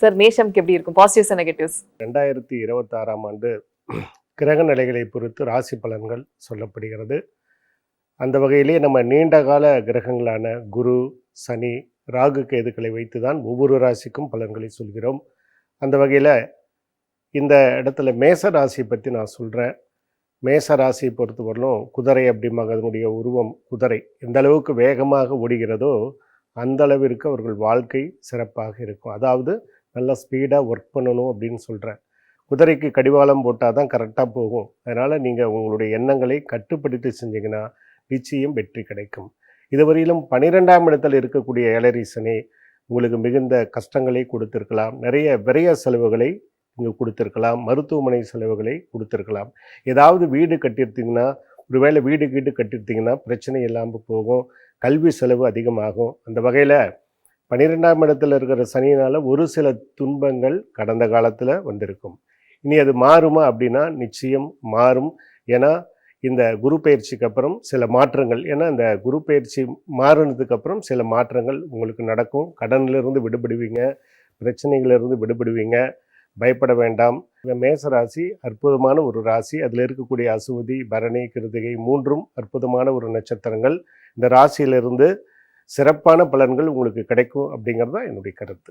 Sir மேஷம்க்கு எப்படி இருக்கும்? Positives and negatives. 2026ஆம் ஆண்டு கிரக நிலைகளை பொறுத்து ராசி பலன்கள் சொல்லப்படுகிறது. அந்த வகையிலே நம்ம நீண்ட கால கிரகங்களான குரு, சனி, ராகு, கேதுக்களை வைத்து தான் ஒவ்வொரு ராசிக்கும் பலன்களை சொல்கிறோம். அந்த வகையில் இந்த இடத்துல மேச ராசி பற்றி நான் சொல்கிறேன். மேச ராசியை பொறுத்தவரையிலும் குதிரை அப்படிம்பாங்க. அதனுடைய உருவம் குதிரை எந்த அளவுக்கு வேகமாக ஓடுகிறதோ அந்த அளவிற்கு அவர்கள் வாழ்க்கை சிறப்பாக இருக்கும். அதாவது நல்லா ஸ்பீடாக ஒர்க் பண்ணணும் அப்படின்னு சொல்கிறேன். குதிரைக்கு கடிவாளம் போட்டால் தான் கரெக்டாக போகும். அதனால் நீங்கள் உங்களுடைய எண்ணங்களை கட்டுப்படுத்தி செஞ்சீங்கன்னா நிச்சயம் வெற்றி கிடைக்கும். இதுவரையிலும் 12ஆம் இடத்தில் இருக்கக்கூடிய ஏழரை சனி உங்களுக்கு மிகுந்த கஷ்டங்களை கொடுத்திருக்கலாம். நிறைய விரய செலவுகளை இங்கே கொடுத்துருக்கலாம். மருத்துவமனை செலவுகளை கொடுத்துருக்கலாம். ஏதாவது வீடு கட்டியிருந்தீங்கன்னா, ஒருவேளை வீடு கட்டியிருந்தீங்கன்னா பிரச்சனை இல்லாமல் போகும். கல்வி செலவு அதிகமாகும். அந்த வகையில் 12ஆம் இடத்துல இருக்கிற சனியினால் ஒரு சில துன்பங்கள் கடந்த காலத்தில் வந்திருக்கும். இனி அது மாறுமா அப்படின்னா நிச்சயம் மாறும். ஏன்னா இந்த குரு பயிற்சிக்கு அப்புறம் சில மாற்றங்கள், ஏன்னா இந்த குரு பயிற்சி மாறினதுக்கு அப்புறம் சில மாற்றங்கள் உங்களுக்கு நடக்கும். கடனிலிருந்து விடுபடுவீங்க, பிரச்சனைகளிலிருந்து விடுபடுவீங்க. பயப்பட வேண்டாம். இந்த மேச ராசி அற்புதமான ஒரு ராசி. அதில் இருக்கக்கூடிய அசுவதி, பரணி, கிருத்திகை மூன்றும் அற்புதமான ஒரு நட்சத்திரங்கள். இந்த ராசியிலிருந்து சிறப்பான பலன்கள் உங்களுக்கு கிடைக்கும் அப்படிங்கிறது தான் என்னுடைய கருத்து.